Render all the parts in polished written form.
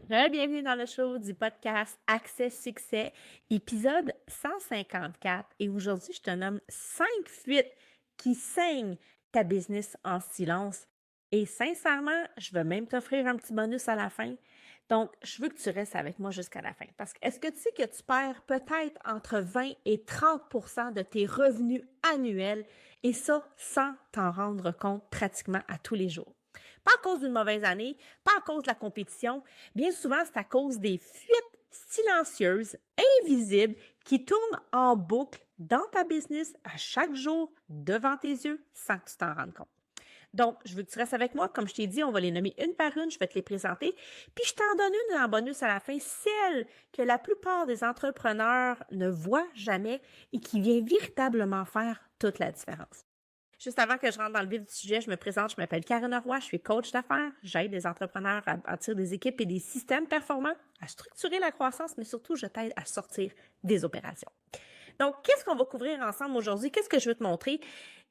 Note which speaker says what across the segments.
Speaker 1: Bienvenue dans le show du podcast Accès Succès, épisode 154. Et aujourd'hui, je te nomme 5 fuites qui saignent ta business en silence. Et sincèrement, je vais même t'offrir un petit bonus à la fin. Donc, je veux que tu restes avec moi jusqu'à la fin. Parce que est-ce que tu sais que tu perds peut-être entre 20 et 30 de tes revenus annuels et ça sans t'en rendre compte pratiquement à tous les jours? Pas à cause d'une mauvaise année, pas à cause de la compétition. Bien souvent, c'est à cause des fuites silencieuses, invisibles, qui tournent en boucle dans ta business à chaque jour devant tes yeux sans que tu t'en rendes compte. Donc, je veux que tu restes avec moi. Comme je t'ai dit, on va les nommer une par une. Je vais te les présenter. Puis, je t'en donne une en bonus à la fin, celle que la plupart des entrepreneurs ne voient jamais et qui vient véritablement faire toute la différence. Juste avant que je rentre dans le vif du sujet, je me présente, je m'appelle Karine Roy, je suis coach d'affaires. J'aide les entrepreneurs à bâtir des équipes et des systèmes performants, à structurer la croissance, mais surtout, je t'aide à sortir des opérations. Donc, qu'est-ce qu'on va couvrir ensemble aujourd'hui? Qu'est-ce que je veux te montrer?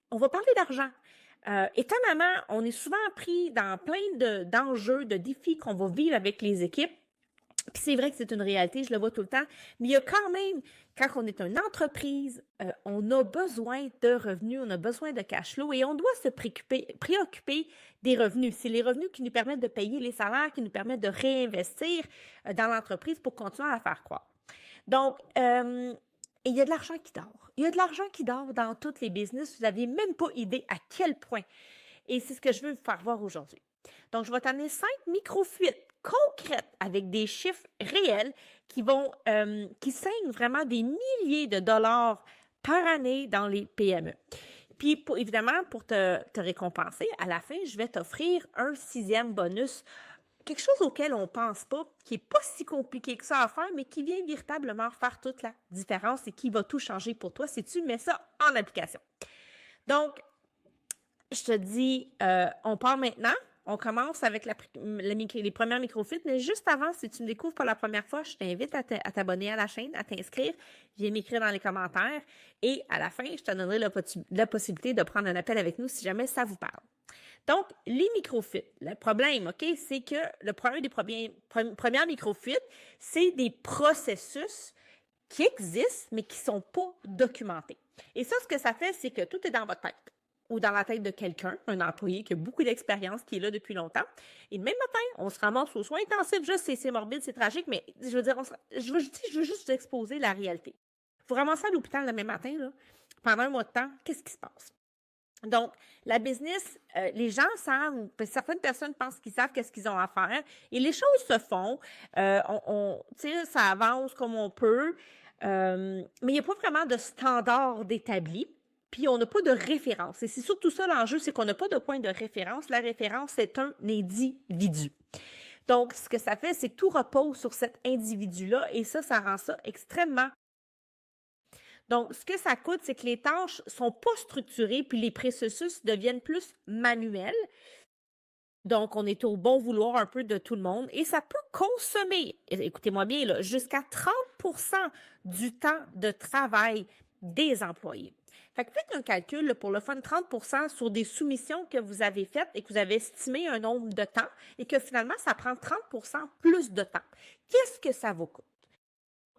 Speaker 1: On va parler d'argent. Étonnamment, on est souvent pris dans plein d'enjeux, de défis qu'on va vivre avec les équipes. Puis c'est vrai que c'est une réalité, je le vois tout le temps, mais il y a quand même, quand on est une entreprise, on a besoin de revenus, on a besoin de cash flow et on doit se préoccuper des revenus. C'est les revenus qui nous permettent de payer les salaires, qui nous permettent de réinvestir dans l'entreprise pour continuer à la faire croître. Donc, il y a de l'argent qui dort. Il y a de l'argent qui dort dans toutes les business. Vous n'avez même pas idée à quel point. Et c'est ce que je veux vous faire voir aujourd'hui. Donc, je vais t'amener 5 micro-fuites concrètes avec des chiffres réels qui saignent vraiment des milliers de dollars par année dans les PME. Puis, évidemment, pour te récompenser, à la fin, je vais t'offrir un 6e bonus, quelque chose auquel on ne pense pas, qui n'est pas si compliqué que ça à faire, mais qui vient véritablement faire toute la différence et qui va tout changer pour toi si tu mets ça en application. Donc, je te dis, on part maintenant. On commence avec les premières micro-fuites, mais juste avant, si tu me découvres pour la première fois, je t'invite à t'abonner à la chaîne, à t'inscrire. Viens m'écrire dans les commentaires et à la fin, je te donnerai la possibilité de prendre un appel avec nous si jamais ça vous parle. Donc, les micro-fuites. Le problème, OK, c'est que le problème des premières micro-fuites, c'est des processus qui existent, mais qui ne sont pas documentés. Et ça, ce que ça fait, c'est que tout est dans votre tête ou dans la tête de quelqu'un, un employé qui a beaucoup d'expérience, qui est là depuis longtemps. Et le même matin, on se ramasse aux soins intensifs, juste c'est morbide, c'est tragique, mais je veux dire, je veux juste vous exposer la réalité. Vous ramassez à l'hôpital le même matin, là, pendant un mois de temps, qu'est-ce qui se passe? Donc, la business, les gens savent, certaines personnes pensent qu'ils savent qu'est-ce qu'ils ont à faire, et les choses se font, ça avance comme on peut, mais il n'y a pas vraiment de standard d'établi. Puis, on n'a pas de référence. Et c'est surtout ça l'enjeu, c'est qu'on n'a pas de point de référence. La référence, c'est un individu. Donc, ce que ça fait, c'est que tout repose sur cet individu-là et ça rend ça extrêmement. Donc, ce que ça coûte, c'est que les tâches sont pas structurées puis les processus deviennent plus manuels. Donc, on est au bon vouloir un peu de tout le monde et ça peut consommer, écoutez-moi bien, là, jusqu'à 30% du temps de travail des employés. Fait que faites un calcul là, pour le fun, 30% sur des soumissions que vous avez faites et que vous avez estimé un nombre de temps et que finalement, ça prend 30% plus de temps. Qu'est-ce que ça vous coûte?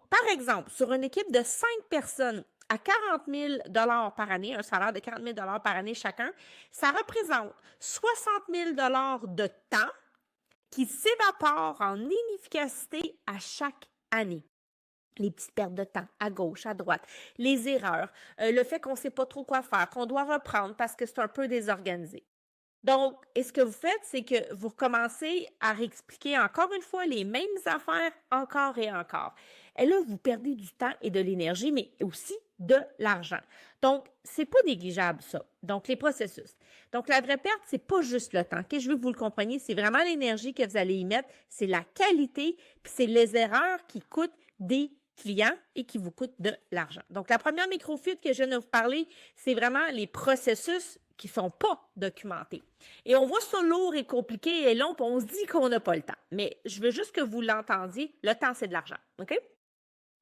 Speaker 1: Par exemple, sur une équipe de 5 personnes à 40 000 par année, un salaire de 40 000 par année chacun, ça représente 60 000 de temps qui s'évapore en inefficacité à chaque année. Les petites pertes de temps à gauche, à droite, les erreurs, le fait qu'on ne sait pas trop quoi faire, qu'on doit reprendre parce que c'est un peu désorganisé. Donc, et ce que vous faites, c'est que vous recommencez à réexpliquer encore une fois les mêmes affaires encore et encore. Et là, vous perdez du temps et de l'énergie, mais aussi de l'argent. Donc, c'est pas négligeable, ça. Donc, les processus. Donc, la vraie perte, c'est pas juste le temps. Okay? Je veux que vous le compreniez. C'est vraiment l'énergie que vous allez y mettre. C'est la qualité, puis c'est les erreurs qui coûtent des clients et qui vous coûtent de l'argent. Donc, la première micro-fuite que je viens de vous parler, c'est vraiment les processus qui ne sont pas documentés. Et on voit ça lourd et compliqué et long, puis on se dit qu'on n'a pas le temps. Mais je veux juste que vous l'entendiez, le temps, c'est de l'argent. OK?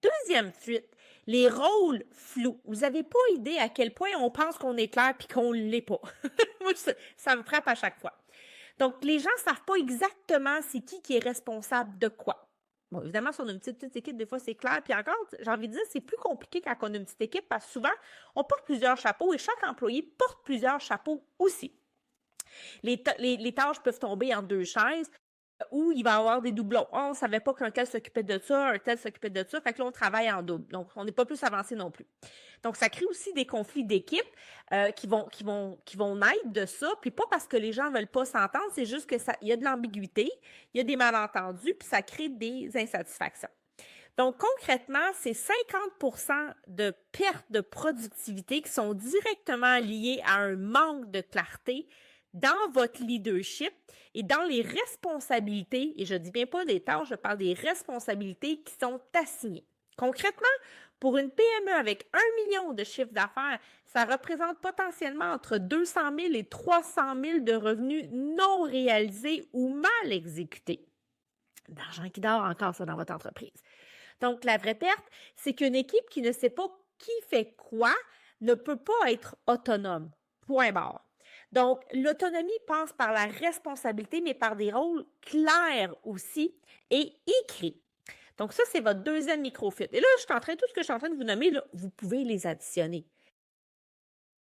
Speaker 1: Deuxième fuite, les rôles flous. Vous n'avez pas idée à quel point on pense qu'on est clair puis qu'on ne l'est pas. Moi, ça me frappe à chaque fois. Donc, les gens ne savent pas exactement c'est qui est responsable de quoi. Bon, évidemment, si on a une petite équipe, des fois, c'est clair. Puis encore, j'ai envie de dire, c'est plus compliqué quand on a une petite équipe parce que souvent, on porte plusieurs chapeaux et chaque employé porte plusieurs chapeaux aussi. Les tâches peuvent tomber en deux chaises où il va y avoir des doublons. On ne savait pas qu'un tel s'occupait de ça, un tel s'occupait de ça. Fait que là, on travaille en double. Donc, on n'est pas plus avancé non plus. Donc, ça crée aussi des conflits d'équipe qui vont naître de ça. Puis pas parce que les gens ne veulent pas s'entendre, c'est juste que il y a de l'ambiguïté, il y a des malentendus, puis ça crée des insatisfactions. Donc, concrètement, c'est 50% de perte de productivité qui sont directement liées à un manque de clarté dans votre leadership et dans les responsabilités, et je ne dis bien pas des tâches, je parle des responsabilités qui sont assignées. Concrètement, pour une PME avec 1 million de chiffre d'affaires, ça représente potentiellement entre 200 000 et 300 000 de revenus non réalisés ou mal exécutés. D'argent qui dort encore, ça, dans votre entreprise. Donc, la vraie perte, c'est qu'une équipe qui ne sait pas qui fait quoi ne peut pas être autonome. Point barre. Donc, l'autonomie passe par la responsabilité, mais par des rôles clairs aussi et écrits. Donc, ça, c'est votre deuxième microfit. Et là, tout ce que je suis en train de vous nommer, là, vous pouvez les additionner.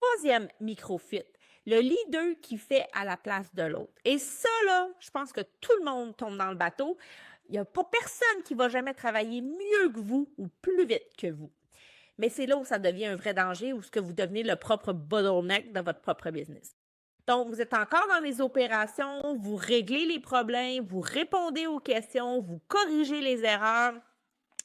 Speaker 1: Troisième microfit, le leader qui fait à la place de l'autre. Et ça, là, je pense que tout le monde tombe dans le bateau. Il n'y a pas personne qui va jamais travailler mieux que vous ou plus vite que vous. Mais c'est là où ça devient un vrai danger, où ce que vous devenez le propre bottleneck de votre propre business. Donc, vous êtes encore dans les opérations, vous réglez les problèmes, vous répondez aux questions, vous corrigez les erreurs.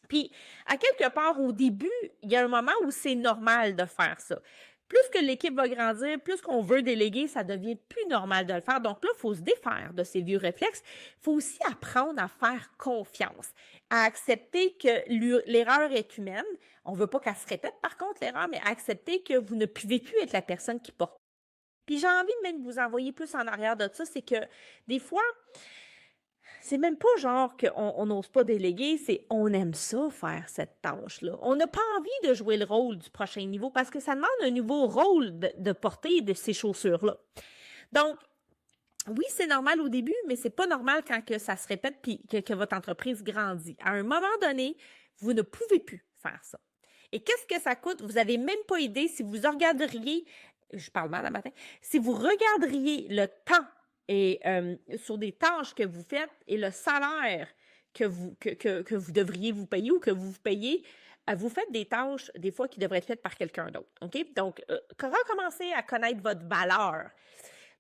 Speaker 1: Puis, à quelque part, au début, il y a un moment où c'est normal de faire ça. Plus que l'équipe va grandir, plus qu'on veut déléguer, ça devient plus normal de le faire. Donc là, il faut se défaire de ces vieux réflexes. Il faut aussi apprendre à faire confiance, à accepter que l'erreur est humaine. On ne veut pas qu'elle se répète, par contre, l'erreur, mais accepter que vous ne pouvez plus être la personne qui porte. Puis j'ai envie de même vous envoyer plus en arrière de ça, c'est que des fois, c'est même pas genre qu'on n'ose pas déléguer, c'est on aime ça faire cette tâche-là. On n'a pas envie de jouer le rôle du prochain niveau parce que ça demande un nouveau rôle de porter de ces chaussures-là. Donc, oui, c'est normal au début, mais c'est pas normal quand que ça se répète puis que votre entreprise grandit. À un moment donné, vous ne pouvez plus faire ça. Et qu'est-ce que ça coûte? Vous n'avez même pas idée si vous regarderiez, je parle mal le matin, si vous regarderiez le temps et sur des tâches que vous faites et le salaire que vous devriez vous payer ou que vous payez, vous faites des tâches des fois qui devraient être faites par quelqu'un d'autre. OK? Donc, recommencez à connaître votre valeur.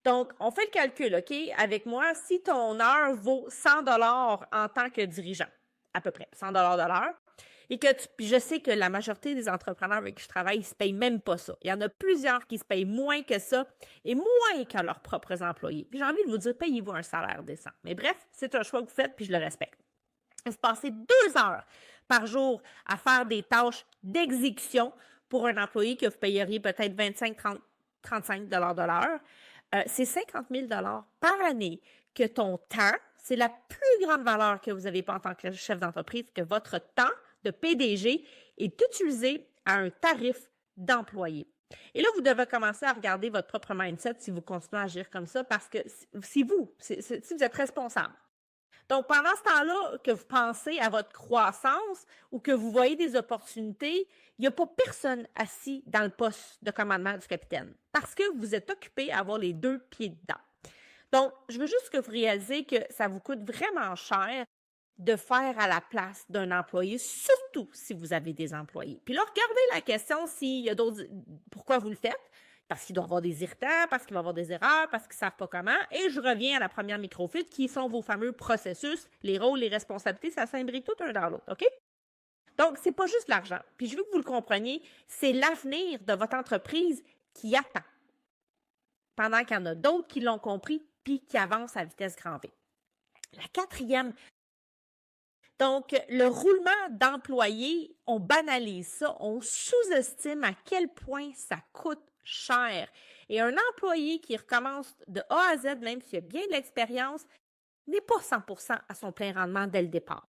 Speaker 1: Donc, on fait le calcul, OK? Avec moi, si ton heure vaut 100 $ en tant que dirigeant, à peu près 100 $ de l'heure, et que puis je sais que la majorité des entrepreneurs avec qui je travaille, ils ne se payent même pas ça. Il y en a plusieurs qui se payent moins que ça et moins que leurs propres employés. Puis j'ai envie de vous dire, payez-vous un salaire décent. Mais bref, c'est un choix que vous faites, puis je le respecte. Vous passez 2 heures par jour à faire des tâches d'exécution pour un employé que vous payeriez peut-être 25, 30, 35 $ de l'heure. C'est 50 000 $ par année que ton temps, c'est la plus grande valeur que vous n'avez pas en tant que chef d'entreprise, que votre temps de PDG est utilisé à un tarif d'employé. Et là, vous devez commencer à regarder votre propre mindset si vous continuez à agir comme ça, parce que si vous êtes responsable. Donc, pendant ce temps-là que vous pensez à votre croissance ou que vous voyez des opportunités, il n'y a pas personne assis dans le poste de commandement du capitaine parce que vous êtes occupé à avoir les 2 pieds dedans. Donc, je veux juste que vous réalisez que ça vous coûte vraiment cher de faire à la place d'un employé, surtout si vous avez des employés. Puis là, regardez la question s'il y a d'autres... Pourquoi vous le faites? Parce qu'il doit y avoir des irritants, parce qu'il va y avoir des erreurs, parce qu'ils ne savent pas comment. Et je reviens à la première microfit, qui sont vos fameux processus, les rôles, les responsabilités, ça s'imbrique tout un dans l'autre, OK? Donc, c'est pas juste l'argent. Puis je veux que vous le compreniez, c'est l'avenir de votre entreprise qui attend. Pendant qu'il y en a d'autres qui l'ont compris, puis qui avancent à vitesse grand V. La quatrième, donc, le roulement d'employés, on banalise ça, on sous-estime à quel point ça coûte cher. Et un employé qui recommence de A à Z, même s'il a bien de l'expérience, n'est pas 100% à son plein rendement dès le départ.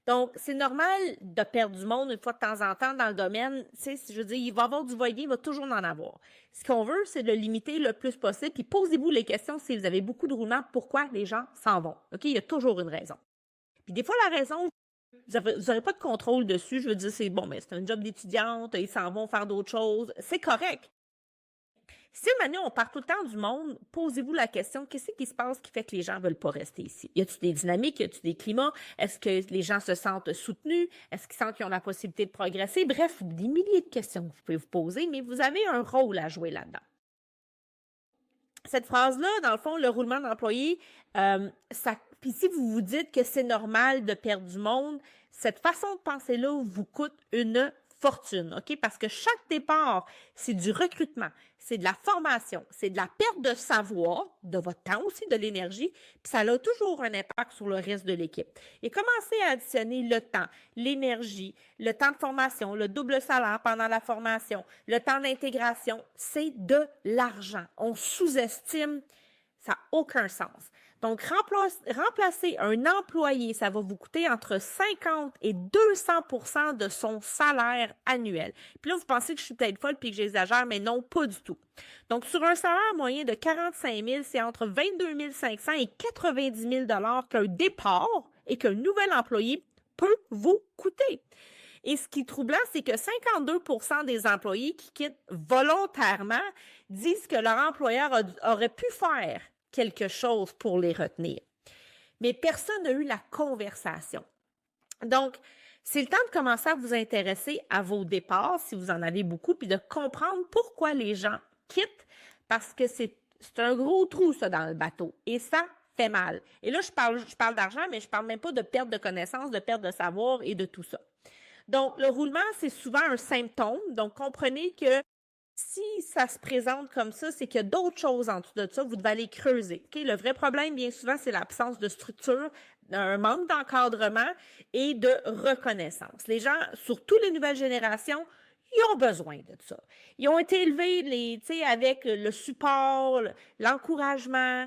Speaker 1: Donc, c'est normal de perdre du monde une fois de temps en temps dans le domaine. Tu sais, je veux dire, il va y avoir du va-et-vient, il va toujours en avoir. Ce qu'on veut, c'est de le limiter le plus possible. Puis posez-vous les questions si vous avez beaucoup de roulements, pourquoi les gens s'en vont. OK? Il y a toujours une raison. Puis des fois, la raison, vous n'aurez pas de contrôle dessus. Je veux dire, c'est bon, mais c'est un job d'étudiante, ils s'en vont faire d'autres choses. C'est correct. Si maintenant on part tout le temps du monde, posez-vous la question, qu'est-ce qui se passe qui fait que les gens ne veulent pas rester ici? Y a-t-il des dynamiques? Y a-t-il des climats? Est-ce que les gens se sentent soutenus? Est-ce qu'ils sentent qu'ils ont la possibilité de progresser? Bref, des milliers de questions que vous pouvez vous poser, mais vous avez un rôle à jouer là-dedans. Cette phrase-là, dans le fond, le roulement d'employés, puis si vous vous dites que c'est normal de perdre du monde, cette façon de penser-là vous coûte une fortune, OK? Parce que chaque départ, c'est du recrutement, c'est de la formation, c'est de la perte de savoir, de votre temps aussi, de l'énergie, puis ça a toujours un impact sur le reste de l'équipe. Et commencez à additionner le temps, l'énergie, le temps de formation, le double salaire pendant la formation, le temps d'intégration, c'est de l'argent. On sous-estime, ça n'a aucun sens. Donc, remplacer un employé, ça va vous coûter entre 50 et 200 de son salaire annuel. Puis là, vous pensez que je suis peut-être folle puis que j'exagère, mais non, pas du tout. Donc, sur un salaire moyen de 45 000, c'est entre 22 500 et 90 000 qu'un départ et qu'un nouvel employé peut vous coûter. Et ce qui est troublant, c'est que 52% des employés qui quittent volontairement disent que leur employeur aurait pu faire quelque chose pour les retenir. Mais personne n'a eu la conversation. Donc, c'est le temps de commencer à vous intéresser à vos départs, si vous en avez beaucoup, puis de comprendre pourquoi les gens quittent, parce que c'est un gros trou, ça, dans le bateau. Et ça fait mal. Et là, je parle d'argent, mais je parle même pas de perte de connaissances, de perte de savoir et de tout ça. Donc, le roulement, c'est souvent un symptôme. Donc, comprenez que si ça se présente comme ça, c'est qu'il y a d'autres choses en dessous de ça, vous devez aller creuser. Okay? Le vrai problème, bien souvent, c'est l'absence de structure, un manque d'encadrement et de reconnaissance. Les gens, surtout les nouvelles générations, ils ont besoin de ça. Ils ont été élevés avec le support, l'encouragement.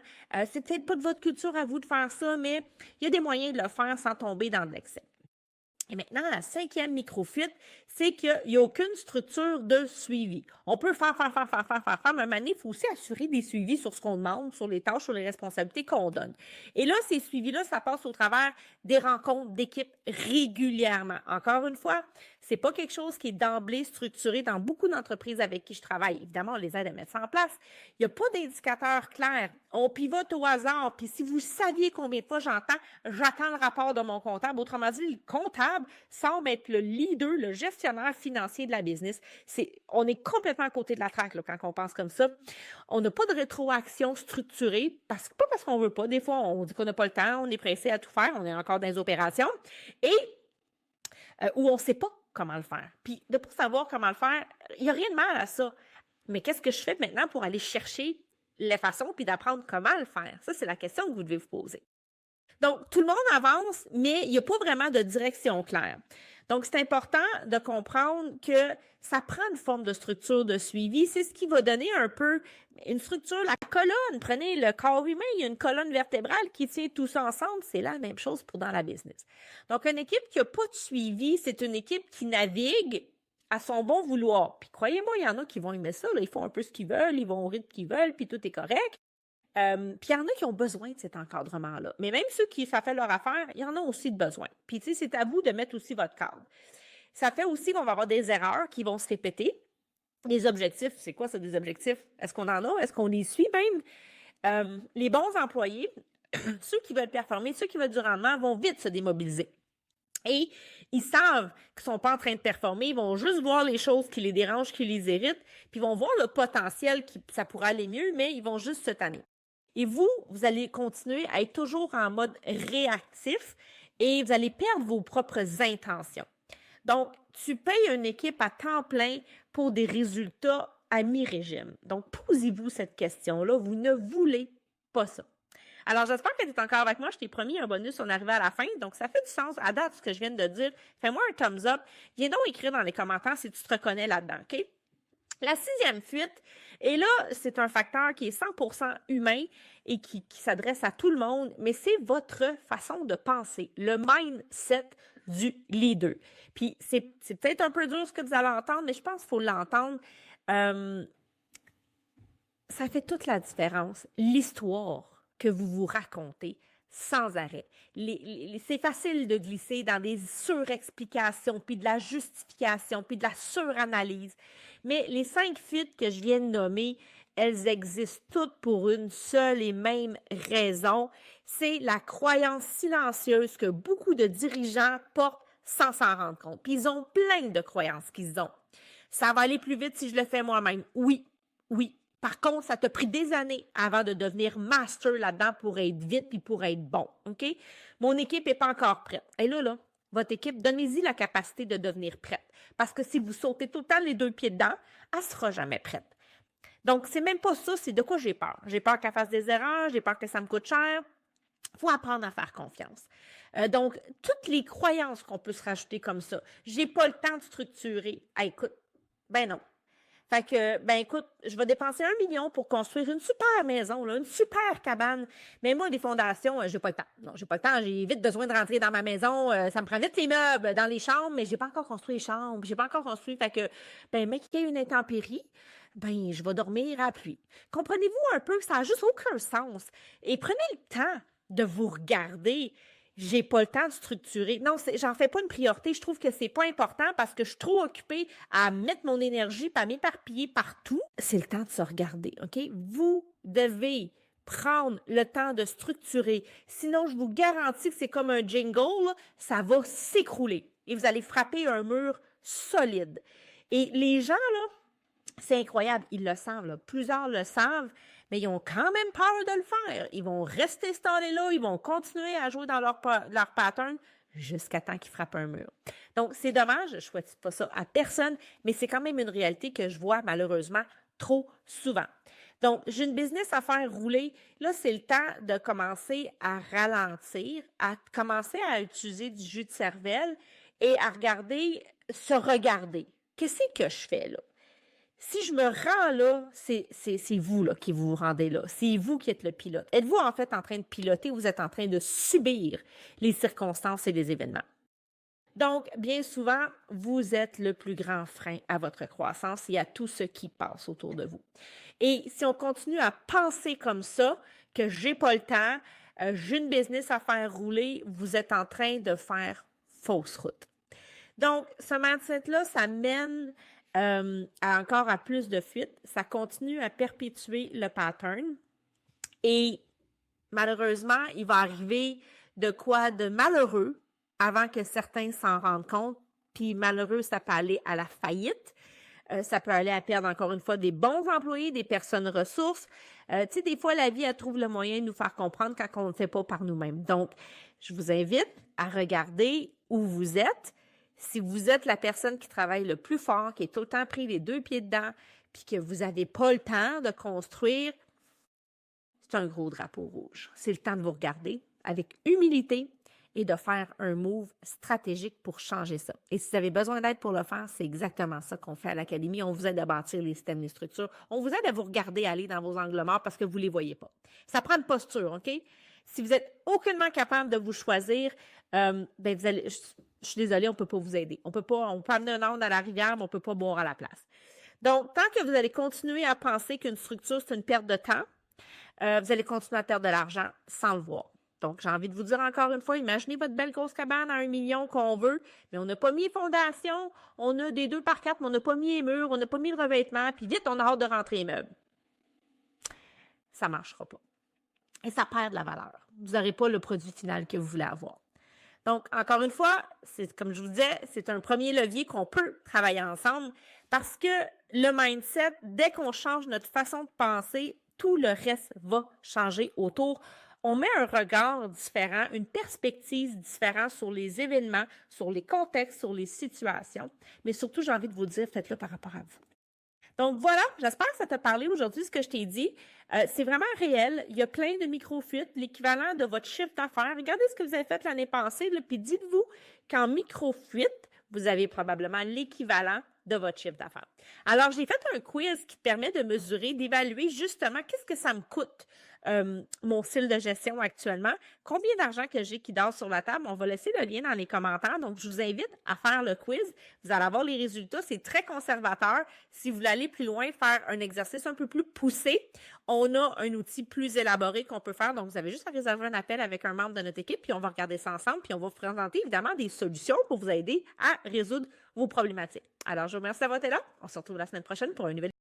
Speaker 1: C'est peut-être pas de votre culture à vous de faire ça, mais il y a des moyens de le faire sans tomber dans de l'excès. Et maintenant, la 5e microfuite, c'est qu'il n'y a aucune structure de suivi. On peut faire, mais à un moment donné, il faut aussi assurer des suivis sur ce qu'on demande, sur les tâches, sur les responsabilités qu'on donne. Et là, ces suivis-là, ça passe au travers des rencontres d'équipe régulièrement. Encore une fois, c'est pas quelque chose qui est d'emblée structuré dans beaucoup d'entreprises avec qui je travaille. Évidemment, on les aide à mettre ça en place. Il n'y a pas d'indicateur clair. On pivote au hasard. Puis si vous saviez combien de fois j'attends le rapport de mon comptable. Autrement dit, le comptable semble être le leader, le gestionnaire financier de la business. On est complètement à côté de la traque là, quand on pense comme ça. On n'a pas de rétroaction structurée, pas parce qu'on veut pas. Des fois, on dit qu'on n'a pas le temps, on est pressé à tout faire, on est encore dans les opérations. Et où on ne sait pas comment le faire. Puis de ne pas savoir comment le faire, il n'y a rien de mal à ça. Mais qu'est-ce que je fais maintenant pour aller chercher les façons puis d'apprendre comment le faire? Ça, c'est la question que vous devez vous poser. Donc, tout le monde avance, mais il n'y a pas vraiment de direction claire. Donc, c'est important de comprendre que ça prend une forme de structure de suivi. C'est ce qui va donner un peu une structure, la colonne. Prenez le corps humain, il y a une colonne vertébrale qui tient tout ça ensemble. C'est la même chose pour dans la business. Donc, une équipe qui n'a pas de suivi, c'est une équipe qui navigue à son bon vouloir. Puis, croyez-moi, il y en a qui vont aimer ça. Là. Ils font un peu ce qu'ils veulent, ils vont au rythme qu'ils veulent, puis tout est correct. Puis il y en a qui ont besoin de cet encadrement-là. Mais même ceux qui ça fait leur affaire, il y en a aussi de besoin. Puis tu sais, c'est à vous de mettre aussi votre cadre. Ça fait aussi qu'on va avoir des erreurs qui vont se répéter. Les objectifs, c'est quoi ça des objectifs? Est-ce qu'on en a? Est-ce qu'on les suit même? Les bons employés, ceux qui veulent performer, ceux qui veulent du rendement, vont vite se démobiliser. Et ils savent qu'ils ne sont pas en train de performer, ils vont juste voir les choses qui les dérangent, qui les irritent, puis ils vont voir le potentiel qui ça pourrait aller mieux, mais ils vont juste se tanner. Et vous allez continuer à être toujours en mode réactif et vous allez perdre vos propres intentions. Donc, tu payes une équipe à temps plein pour des résultats à mi-régime. Donc, posez-vous cette question-là. Vous ne voulez pas ça. Alors, j'espère que tu es encore avec moi. Je t'ai promis un bonus, on arrive à la fin. Donc, ça fait du sens. À date, ce que je viens de dire, fais-moi un thumbs up. Viens donc écrire dans les commentaires si tu te reconnais là-dedans, OK? La 6e fuite, et là, c'est un facteur qui est 100% humain et qui s'adresse à tout le monde, mais c'est votre façon de penser, le mindset du leader. Puis c'est peut-être un peu dur ce que vous allez entendre, mais je pense qu'il faut l'entendre. Ça fait toute la différence, l'histoire que vous vous racontez sans arrêt. C'est facile de glisser dans des surexplications, puis de la justification, puis de la suranalyse. Mais les 5 fuites que je viens de nommer, elles existent toutes pour une seule et même raison. C'est la croyance silencieuse que beaucoup de dirigeants portent sans s'en rendre compte. Puis ils ont plein de croyances qu'ils ont. Ça va aller plus vite si je le fais moi-même. Oui, oui. Par contre, ça t'a pris des années avant de devenir master là-dedans pour être vite puis pour être bon, OK? Mon équipe n'est pas encore prête. Et là, votre équipe, donnez-y la capacité de devenir prête. Parce que si vous sautez tout le temps les 2 pieds dedans, elle ne sera jamais prête. Donc, c'est même pas ça, c'est de quoi j'ai peur. J'ai peur qu'elle fasse des erreurs, j'ai peur que ça me coûte cher. Il faut apprendre à faire confiance. Donc, toutes les croyances qu'on peut se rajouter comme ça. J'ai pas le temps de structurer. Ah, écoute, ben non. Fait que, ben écoute, je vais dépenser 1 million pour construire une super maison, là, une super cabane. Mais moi, des fondations, j'ai pas le temps. Non, j'ai pas le temps. J'ai vite besoin de rentrer dans ma maison. Ça me prend vite les meubles dans les chambres, mais j'ai pas encore construit les chambres. J'ai pas encore construit. Fait que, ben, mec, qu'il y ait une intempérie, ben, je vais dormir à pluie. Comprenez-vous un peu que ça n'a juste aucun sens. Et prenez le temps de vous regarder. J'ai pas le temps de structurer. Non, j'en fais pas une priorité. Je trouve que c'est pas important parce que je suis trop occupée à mettre mon énergie, à m'éparpiller partout. C'est le temps de se regarder, OK? Vous devez prendre le temps de structurer. Sinon, je vous garantis que c'est comme un jingle, là, ça va s'écrouler et vous allez frapper un mur solide. Et les gens, là, c'est incroyable, ils le savent, là. Plusieurs le savent, mais ils ont quand même peur de le faire. Ils vont rester installés là, ils vont continuer à jouer dans leur pattern jusqu'à temps qu'ils frappent un mur. Donc, c'est dommage, je ne souhaite pas ça à personne, mais c'est quand même une réalité que je vois malheureusement trop souvent. Donc, j'ai une business à faire rouler. Là, c'est le temps de commencer à ralentir, à commencer à utiliser du jus de cervelle et à se regarder. Qu'est-ce que je fais là? Si je me rends là, c'est vous là, qui vous rendez là. C'est vous qui êtes le pilote. Êtes-vous en fait en train de piloter ou vous êtes en train de subir les circonstances et les événements? Donc, bien souvent, vous êtes le plus grand frein à votre croissance et à tout ce qui passe autour de vous. Et si on continue à penser comme ça, que j'ai pas le temps, j'ai une business à faire rouler, vous êtes en train de faire fausse route. Donc, ce mindset-là, ça mène encore à plus de fuites. Ça continue à perpétuer le pattern. Et malheureusement, il va arriver de quoi de malheureux avant que certains s'en rendent compte. Puis malheureux, ça peut aller à la faillite. Ça peut aller à perdre encore une fois des bons employés, des personnes ressources. Tu sais, des fois, la vie, elle trouve le moyen de nous faire comprendre quand on ne le fait pas par nous-mêmes. Donc, je vous invite à regarder où vous êtes. Si vous êtes la personne qui travaille le plus fort, qui est tout le temps pris les 2 pieds dedans, puis que vous n'avez pas le temps de construire, c'est un gros drapeau rouge. C'est le temps de vous regarder avec humilité et de faire un move stratégique pour changer ça. Et si vous avez besoin d'aide pour le faire, c'est exactement ça qu'on fait à l'Académie. On vous aide à bâtir les systèmes, les structures. On vous aide à vous regarder aller dans vos angles morts parce que vous ne les voyez pas. Ça prend une posture, OK? Si vous êtes aucunement capable de vous choisir, ben vous allez... Je suis désolée, on ne peut pas vous aider. On peut amener un onde à la rivière, mais on ne peut pas boire à la place. Donc, tant que vous allez continuer à penser qu'une structure, c'est une perte de temps, vous allez continuer à perdre de l'argent sans le voir. Donc, j'ai envie de vous dire encore une fois, imaginez votre belle grosse cabane à 1 million qu'on veut, mais on n'a pas mis les fondations, on a des 2x4, mais on n'a pas mis les murs, on n'a pas mis le revêtement, puis vite, on a hâte de rentrer les meubles. Ça ne marchera pas. Et ça perd de la valeur. Vous n'aurez pas le produit final que vous voulez avoir. Donc, encore une fois, comme je vous disais, c'est un premier levier qu'on peut travailler ensemble parce que le mindset, dès qu'on change notre façon de penser, tout le reste va changer autour. On met un regard différent, une perspective différente sur les événements, sur les contextes, sur les situations. Mais surtout, j'ai envie de vous dire, faites-le par rapport à vous. Donc voilà, j'espère que ça t'a parlé aujourd'hui, ce que je t'ai dit. C'est vraiment réel. Il y a plein de micro-fuites, l'équivalent de votre chiffre d'affaires. Regardez ce que vous avez fait l'année passée, là, puis dites-vous qu'en micro-fuite, vous avez probablement l'équivalent de votre chiffre d'affaires. Alors, j'ai fait un quiz qui te permet de mesurer, d'évaluer justement qu'est-ce que ça me coûte mon style de gestion actuellement, combien d'argent que j'ai qui dort sur la table. On va laisser le lien dans les commentaires. Donc, je vous invite à faire le quiz. Vous allez avoir les résultats. C'est très conservateur. Si vous voulez aller plus loin, faire un exercice un peu plus poussé, on a un outil plus élaboré qu'on peut faire. Donc, vous avez juste à réserver un appel avec un membre de notre équipe, puis on va regarder ça ensemble, puis on va vous présenter évidemment des solutions pour vous aider à résoudre vos problématiques. Alors, je vous remercie d'avoir été là. On se retrouve la semaine prochaine pour un nouvel